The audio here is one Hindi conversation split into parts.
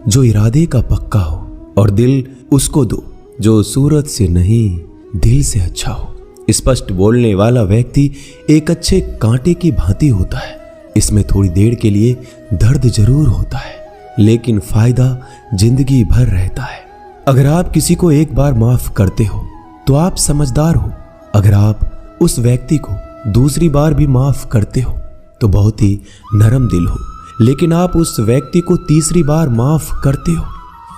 जो इरादे का पक्का हो, और दिल उसको दो जो सूरत से नहीं दिल से अच्छा हो। स्पष्ट बोलने वाला व्यक्ति एक अच्छे कांटे की भांति होता है। इसमें थोड़ी देर के लिए दर्द जरूर होता है, लेकिन फायदा जिंदगी भर रहता है। अगर आप किसी को एक बार माफ करते हो तो आप समझदार हो। अगर आप उस व्यक्ति को दूसरी बार भी माफ करते हो तो बहुत ही नरम दिल हो। लेकिन आप उस व्यक्ति को तीसरी बार माफ करते हो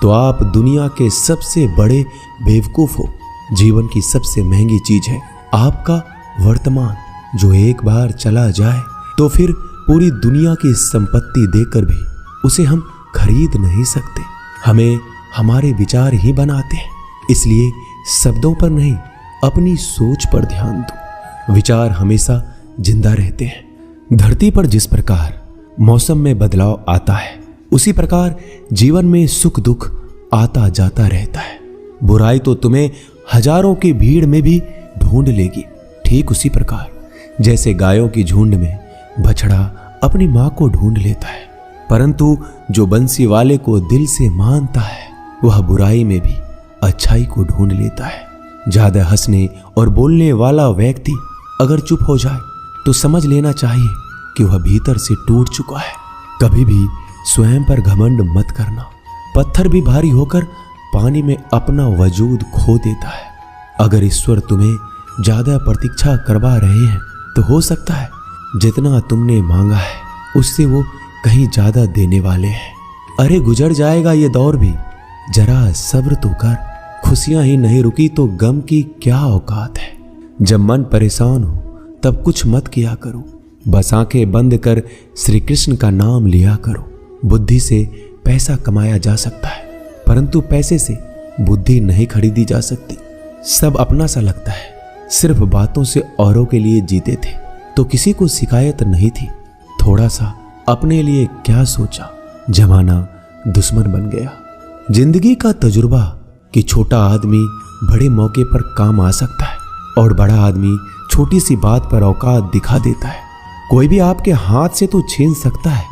तो आप दुनिया के सबसे बड़े बेवकूफ हो। जीवन की सबसे महंगी चीज है आपका वर्तमान, जो एक बार चला जाए तो फिर पूरी दुनिया की संपत्ति देकर भी उसे हम खरीद नहीं सकते। हमें हमारे विचार ही बनाते हैं, इसलिए शब्दों पर नहीं अपनी सोच पर ध्यान दो। विचार हमेशा जिंदा रहते हैं। धरती पर जिस प्रकार मौसम में बदलाव आता है, उसी प्रकार जीवन में सुख दुख आता जाता रहता है। बुराई तो तुम्हें हजारों की भीड़ में भी ढूंढ लेगी। ठीक उसी प्रकार जैसे गायों की झुंड में बछड़ा अपनी मां को ढूंढ लेता है, परंतु जो बंसी वाले को दिल से मानता है वह बुराई में भी अच्छाई को ढूंढ लेता है। ज्यादा हंसने और बोलने वाला व्यक्ति अगर चुप हो जाए तो समझ लेना चाहिए कि वह भीतर से टूट चुका है। कभी भी स्वयं पर घमंड मत करना। पत्थर भी भारी होकर पानी में अपना वजूद खो देता है। अगर ईश्वर तुम्हें ज्यादा प्रतीक्षा करवा रहे हैं तो हो सकता है जितना तुमने मांगा है उससे वो कहीं ज्यादा देने वाले हैं। अरे गुजर जाएगा ये दौर भी, जरा सब्र तो कर। खुशियां ही नहीं रुकी तो गम की क्या औकात है। जब मन परेशान हो तब कुछ मत किया करो, बस आंखें बंद कर श्री कृष्ण का नाम लिया करो। बुद्धि से पैसा कमाया जा सकता है, परंतु पैसे से बुद्धि नहीं खरीदी जा सकती। सब अपना सा लगता है। सिर्फ बातों से औरों के लिए जीते थे तो किसी को शिकायत नहीं थी। थोड़ा सा अपने लिए क्या सोचा, जमाना दुश्मन बन गया। जिंदगी का तजुर्बा कि छोटा आदमी बड़े मौके पर काम आ सकता है और बड़ा आदमी छोटी सी बात पर औकात दिखा देता है। कोई भी आपके हाथ से तो छीन सकता है,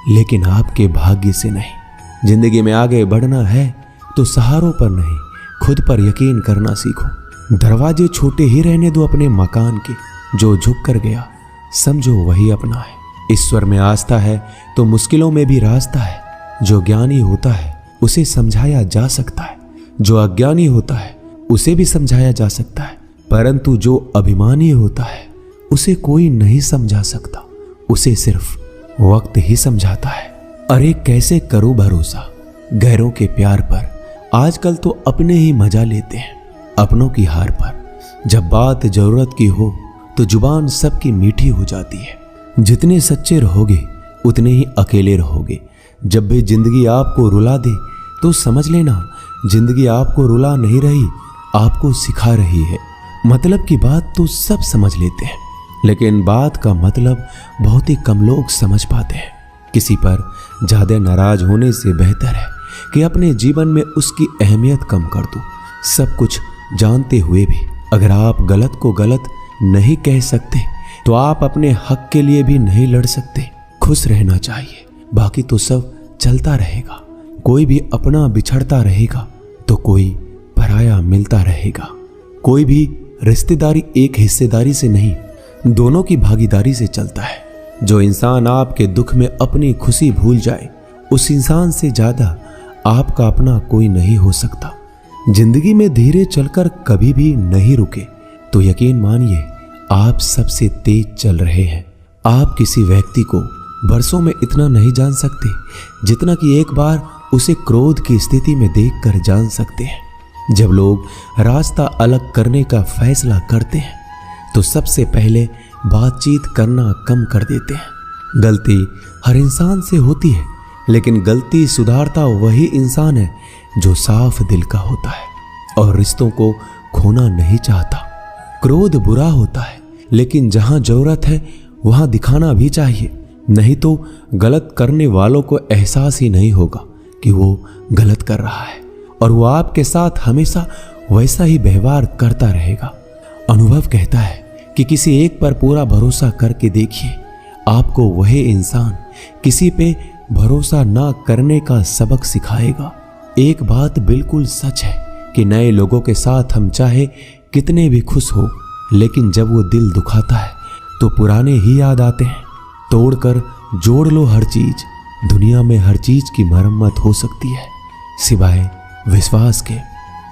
लेकिन आपके भाग्य से नहीं। जिंदगी में आगे बढ़ना है तो सहारों पर नहीं, खुद पर यकीन करना सीखो। दरवाजे छोटे ही रहने दो अपने मकान के। जो झुक कर गया समझो वही अपना है। ईश्वर में आस्था है तो मुश्किलों में भी रास्ता है। जो ज्ञानी होता है उसे समझाया जा सकता है, जो अज्ञानी होता है उसे भी समझाया जा सकता है, परंतु जो अभिमानी होता है उसे कोई नहीं समझा सकता। उसे सिर्फ वक्त ही समझाता है। अरे कैसे करो भरोसा गैरों के प्यार पर। आजकल तो अपने ही मजा लेते हैं अपनों की हार पर। जब बात जरूरत की हो तो जुबान सबकी मीठी हो जाती है। जितने सच्चे रहोगे उतने ही अकेले रहोगे। जब भी जिंदगी आपको रुला दे तो समझ लेना जिंदगी आपको रुला नहीं रही, आपको सिखा रही है। मतलब की बात तो सब समझ लेते हैं, लेकिन बात का मतलब बहुत ही कम लोग समझ पाते हैं। किसी पर ज्यादा नाराज होने से बेहतर है कि अपने जीवन में उसकी अहमियत कम कर दो। सब कुछ जानते हुए भी अगर आप गलत को गलत नहीं कह सकते तो आप अपने हक के लिए भी नहीं लड़ सकते। खुश रहना चाहिए, बाकी तो सब चलता रहेगा। कोई भी अपना बिछड़ता रहेगा तो कोई पराया मिलता रहेगा। कोई भी रिश्तेदारी एक हिस्सेदारी से नहीं, दोनों की भागीदारी से चलता है। जो इंसान आपके दुख में अपनी खुशी भूल जाए, उस इंसान से ज्यादा आपका अपना कोई नहीं हो सकता। जिंदगी में धीरे चलकर कभी भी नहीं रुके तो यकीन मानिए आप सबसे तेज चल रहे हैं। आप किसी व्यक्ति को बरसों में इतना नहीं जान सकते जितना कि एक बार उसे क्रोध की स्थिति में देखकर जान सकते हैं। जब लोग रास्ता अलग करने का फैसला करते हैं तो सबसे पहले बातचीत करना कम कर देते हैं। गलती हर इंसान से होती है, लेकिन गलती सुधारता वही इंसान है जो साफ दिल का होता है और रिश्तों को खोना नहीं चाहता। क्रोध बुरा होता है, लेकिन जहां जरूरत है वहां दिखाना भी चाहिए, नहीं तो गलत करने वालों को एहसास ही नहीं होगा कि वो गलत कर रहा है और वो आपके साथ हमेशा वैसा ही व्यवहार करता रहेगा। अनुभव कहता है कि किसी एक पर पूरा भरोसा करके देखिए, आपको वह इंसान किसी पे भरोसा ना करने का सबक सिखाएगा। एक बात बिल्कुल सच है कि नए लोगों के साथ हम चाहे कितने भी खुश हो, लेकिन जब वो दिल दुखाता है तो पुराने ही याद आते हैं। तोड़कर जोड़ लो हर चीज, दुनिया में हर चीज की मरम्मत हो सकती है सिवाय विश्वास के।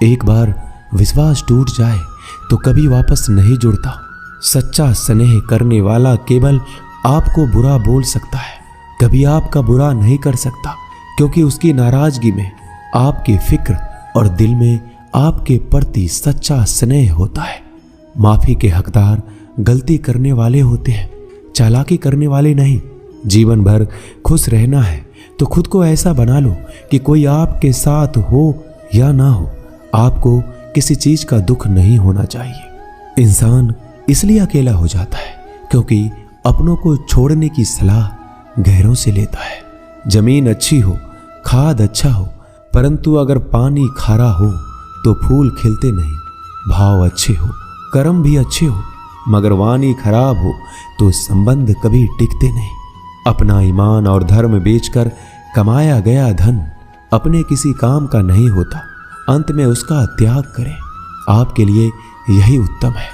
एक बार विश्वास टूट जाए तो कभी वापस नहीं जुड़ता। सच्चा स्नेह करने वाला केवल आपको बुरा बोल सकता है, कभी आपका बुरा नहीं कर सकता, क्योंकि उसकी नाराजगी में आपकी फिक्र और दिल में आपके प्रति सच्चा स्नेह होता है। माफी के हकदार गलती करने वाले होते हैं, चालाकी करने वाले नहीं। जीवन भर खुश रहना है तो खुद को ऐसा बना लो कि कोई आपके साथ हो या ना हो, आपको किसी चीज का दुख नहीं होना चाहिए। इंसान इसलिए अकेला हो जाता है क्योंकि अपनों को छोड़ने की सलाह गैरों से लेता है। जमीन अच्छी हो, खाद अच्छा हो, परंतु अगर पानी खारा हो तो फूल खिलते नहीं। भाव अच्छे हो, कर्म भी अच्छे हो, मगर वाणी खराब हो तो संबंध कभी टिकते नहीं। अपना ईमान और धर्म बेचकर कमाया गया धन अपने किसी काम का नहीं होता, अंत में उसका त्याग करें। आपके लिए यही उत्तम है।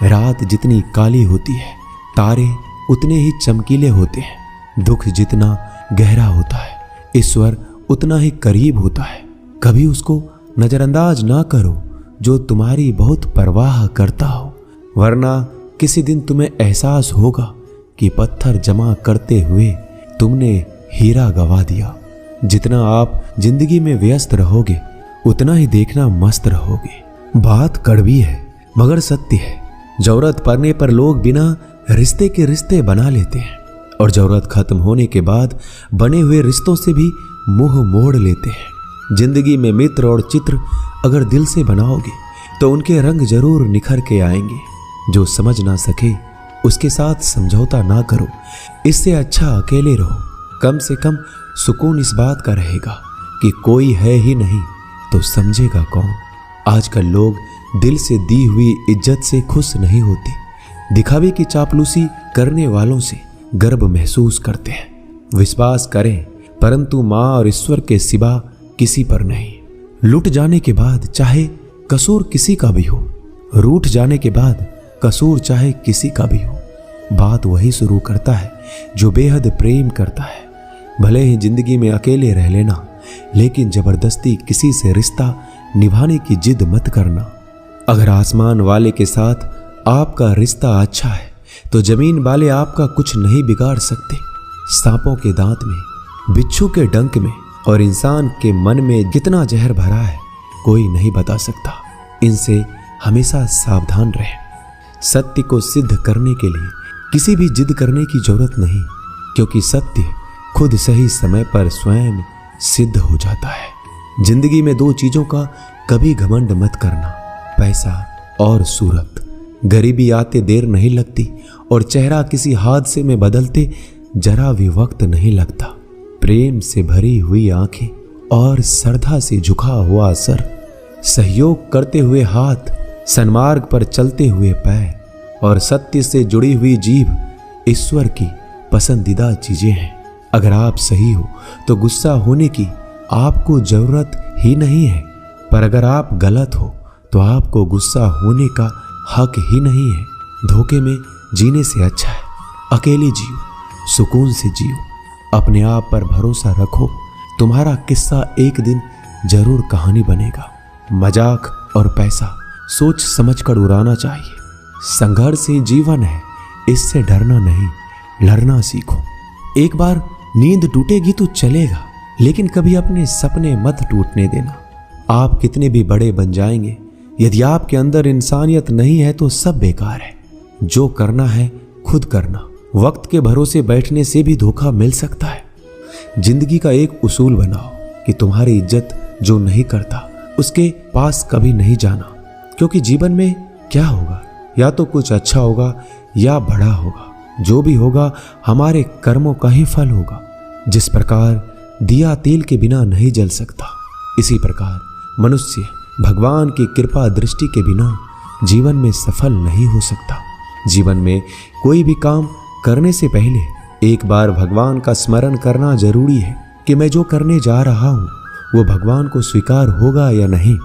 रात जितनी काली होती है, तारे उतने ही चमकीले होते हैं। दुख जितना गहरा होता है, ईश्वर उतना ही करीब होता है। कभी उसको नजरअंदाज ना करो जो तुम्हारी बहुत परवाह करता हो, वरना किसी दिन तुम्हें एहसास होगा कि पत्थर जमा करते हुए तुमने हीरा गवा दिया। जितना आप जिंदगी में व्यस्त रहोगे उतना ही देखना मस्त रहोगे। बात कड़वी है मगर सत्य है। जरूरत पड़ने पर लोग बिना रिश्ते के रिश्ते बना लेते हैं और जरूरत खत्म होने के बाद बने हुए रिश्तों से भी मुंह मोड़ लेते हैं। जिंदगी में मित्र और चित्र अगर दिल से बनाओगे तो उनके रंग जरूर निखर के आएंगे। जो समझ ना सके उसके साथ समझौता ना करो, इससे अच्छा अकेले रहो। कम से कम सुकून इस बात का रहेगा कि कोई है ही नहीं तो समझेगा कौन। आजकल लोग दिल से दी हुई इज्जत से खुश नहीं होते, दिखावे की चापलूसी करने वालों से गर्व महसूस करते हैं। विश्वास करें परंतु मां और ईश्वर के सिवा किसी पर नहीं। लुट जाने के बाद चाहे कसूर किसी का भी हो, रूठ जाने के बाद कसूर चाहे किसी का भी हो, बात वही शुरू करता है जो बेहद प्रेम करता है। भले ही जिंदगी में अकेले रह लेना, लेकिन जबरदस्ती किसी से रिश्ता निभाने की जिद मत करना। अगर आसमान वाले के साथ आपका रिश्ता अच्छा है तो जमीन वाले आपका कुछ नहीं बिगाड़ सकते। सांपों के दांत में, बिच्छू के डंक में और इंसान के मन में कितना जहर भरा है कोई नहीं बता सकता। इनसे हमेशा सावधान रहें। सत्य को सिद्ध करने के लिए किसी भी जिद करने की जरूरत नहीं, क्योंकि सत्य खुद सही समय पर स्वयं सिद्ध हो जाता है। जिंदगी में दो चीजों का कभी घमंड मत करना, पैसा और सूरत। गरीबी आते देर नहीं लगती और चेहरा किसी हादसे में बदलते जरा भी वक्त नहीं लगता। प्रेम से भरी हुई आंखें और श्रद्धा से झुका हुआ सर, सहयोग करते हुए हाथ, सन्मार्ग पर चलते हुए पैर और सत्य से जुड़ी हुई जीभ ईश्वर की पसंदीदा चीजें हैं। अगर आप सही हो तो गुस्सा होने की आपको जरूरत ही नहीं है, पर अगर आप गलत हो तो आपको गुस्सा होने का हक ही नहीं है। धोखे में जीने से अच्छा है अकेले जियो, सुकून से जियो, अपने आप पर भरोसा रखो। तुम्हारा किस्सा एक दिन जरूर कहानी बनेगा। मजाक और पैसा सोच समझकर उड़ाना चाहिए। संघर्ष ही जीवन है, इससे डरना नहीं, लड़ना सीखो। एक बार नींद टूटेगी तो चलेगा, लेकिन कभी अपने सपने मत टूटने देना। आप कितने भी बड़े बन जाएंगे, यदि आपके अंदर इंसानियत नहीं है तो सब बेकार है। जो करना है खुद करना। वक्त के भरोसे बैठने से भी धोखा मिल सकता है। जिंदगी का एक उसूल बनाओ कि तुम्हारी इज्जत जो नहीं करता उसके पास कभी नहीं जाना, क्योंकि जीवन में क्या होगा, या तो कुछ अच्छा होगा या बड़ा होगा। जो भी होगा हमारे कर्मों का ही फल होगा। जिस प्रकार दिया तेल के बिना नहीं जल सकता, इसी प्रकार मनुष्य भगवान की कृपा दृष्टि के बिना जीवन में सफल नहीं हो सकता। जीवन में कोई भी काम करने से पहले एक बार भगवान का स्मरण करना जरूरी है कि मैं जो करने जा रहा हूं वो भगवान को स्वीकार होगा या नहीं।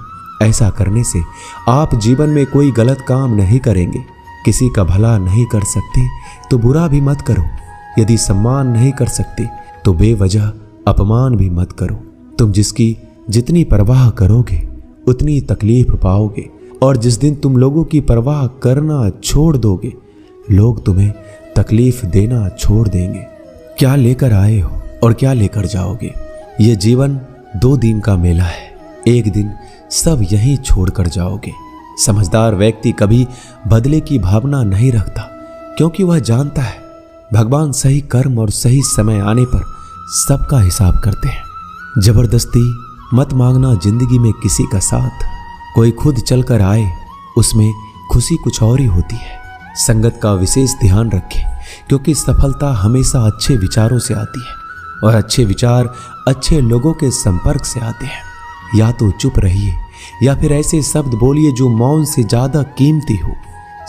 ऐसा करने से आप जीवन में कोई गलत काम नहीं करेंगे। किसी का भला नहीं कर सकते तो बुरा भी मत करो। यदि सम्मान नहीं कर सकते तो बेवजह अपमान भी मत करो। तुम जिसकी जितनी परवाह करोगे उतनी तकलीफ पाओगे, और जिस दिन तुम लोगों की परवाह करना छोड़ दोगे लोग तुम्हें तकलीफ देना छोड़ देंगे। क्या लेकर आए हो और क्या लेकर जाओगे? ये जीवन 2 दिन का मेला है। एक दिन सब यहीं छोड़कर जाओगे। समझदार व्यक्ति कभी बदले की भावना नहीं रखता, क्योंकि वह जानता है भगवान सही कर्म और सही समय आने पर सबका हिसाब करते हैं। जबरदस्ती मत मांगना जिंदगी में किसी का साथ। कोई खुद चलकर आए उसमें खुशी कुछ और ही होती है। संगत का विशेष ध्यान रखें, क्योंकि सफलता हमेशा अच्छे विचारों से आती है और अच्छे विचार अच्छे लोगों के संपर्क से आते हैं। या तो चुप रहिए या फिर ऐसे शब्द बोलिए जो मौन से ज्यादा कीमती हो।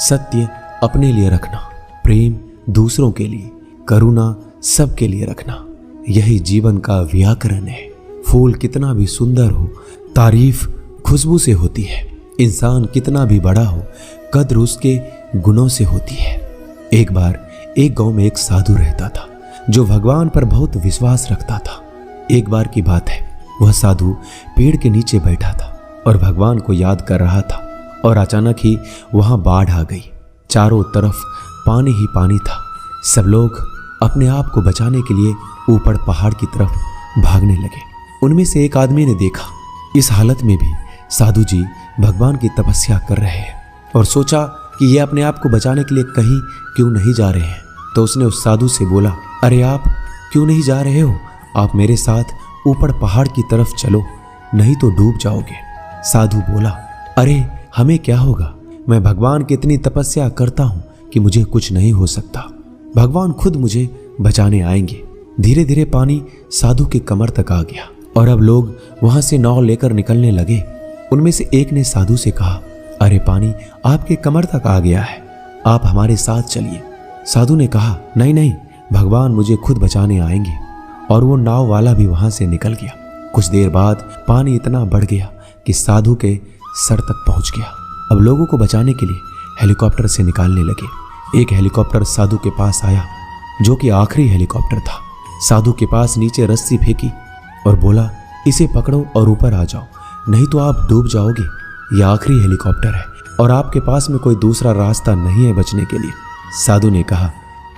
सत्य अपने लिए रखना, प्रेम दूसरों के लिए, करुणा सबके लिए रखना, यही जीवन का व्याकरण है। फूल कितना भी सुंदर हो, तारीफ खुशबू से होती है। इंसान कितना भी बड़ा हो, कद्र उसके गुणों से होती है। एक बार एक गांव में एक साधु रहता था जो भगवान पर बहुत विश्वास रखता था। एक बार की बात है, वह साधु पेड़ के नीचे बैठा था और भगवान को याद कर रहा था, और अचानक ही वहां बाढ़ आ गई। चारों तरफ पानी ही पानी था। सब लोग अपने आप को बचाने के लिए ऊपर पहाड़ की तरफ भागने लगे। उनमें से एक आदमी ने देखा इस हालत में भी साधु जी भगवान की तपस्या कर रहे हैं, और सोचा कि ये अपने आप को बचाने के लिए कहीं क्यों नहीं जा रहे हैं। तो उसने उस साधु से बोला, अरे आप क्यों नहीं जा रहे हो? आप मेरे साथ ऊपर पहाड़ की तरफ चलो, नहीं तो डूब जाओगे। साधु बोला, अरे हमें क्या होगा? मैं भगवान की इतनी तपस्या करता हूं कि मुझे कुछ नहीं हो सकता। भगवान खुद मुझे बचाने आएंगे। धीरे धीरे पानी साधु के कमर तक आ गया और अब लोग वहां से नाव लेकर निकलने लगे। उनमें से एक ने साधु से कहा, अरे पानी आपके कमर तक आ गया है, आप हमारे साथ चलिए। साधु ने कहा, नहीं नहीं, भगवान मुझे खुद बचाने आएंगे। और वो नाव वाला भी वहां से निकल गया। कुछ देर बाद पानी इतना बढ़ गया कि साधु के सर तक पहुंच गया। अब लोगों को बचाने के लिए हेलीकॉप्टर से निकालने लगे। एक हेलीकॉप्टर साधु के पास आया, जो कि आखिरी हेलीकॉप्टर था। साधु के पास नीचे रस्सी फेंकी और बोला, इसे पकड़ो और ऊपर आ जाओ, नहीं तो आप डूब जाओगे। यह आखिरी हेलीकॉप्टर है और आपके पास में कोई दूसरा रास्ता नहीं है बचने के लिए। साधु ने कहा,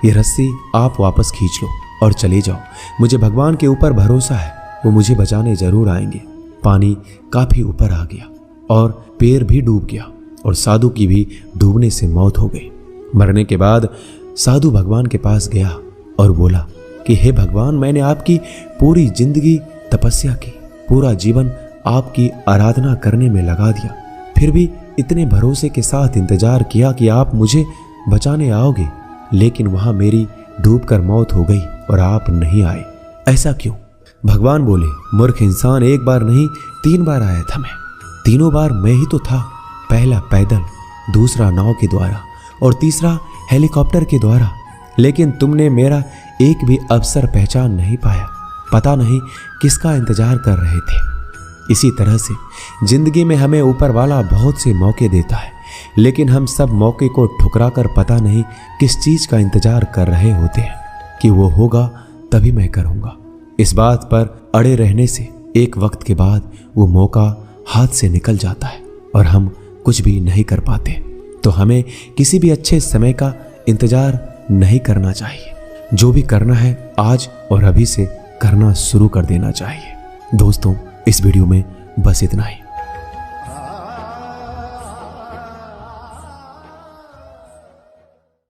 यह रस्सी आप वापस खींच लो और चले जाओ। मुझे भगवान के ऊपर भरोसा है, वो मुझे बचाने जरूर आएंगे। पानी काफी ऊपर आ गया और पैर भी डूब गया और साधु की भी डूबने से मौत हो गई। मरने के बाद साधु भगवान के पास गया और बोला कि हे भगवान, मैंने आपकी पूरी जिंदगी तपस्या की, पूरा जीवन आपकी आराधना करने में लगा दिया, फिर भी इतने भरोसे के साथ इंतजार किया कि आप मुझे बचाने आओगे, लेकिन वहां मेरी डूबकर मौत हो गई और आप नहीं आए। ऐसा क्यों? भगवान बोले, मूर्ख इंसान, एक बार नहीं 3 बार आया था मैं। तीनों बार मैं ही तो था। पहला पैदल, दूसरा नाव के द्वारा और तीसरा हेलीकॉप्टर के द्वारा, लेकिन तुमने मेरा एक भी अवसर पहचान नहीं पाया। पता नहीं किसका इंतजार कर रहे थे। इसी तरह से जिंदगी में हमें ऊपर वाला बहुत से मौके देता है, लेकिन हम सब मौके को ठुकरा कर पता नहीं किस चीज का इंतजार कर रहे होते हैं कि वो होगा तभी मैं करूंगा। इस बात पर अड़े रहने से एक वक्त के बाद वो मौका हाथ से निकल जाता है और हम कुछ भी नहीं कर पाते। तो हमें किसी भी अच्छे समय का इंतजार नहीं करना चाहिए। जो भी करना है आज और अभी से करना शुरू कर देना चाहिए। दोस्तों, इस वीडियो में बस इतना ही।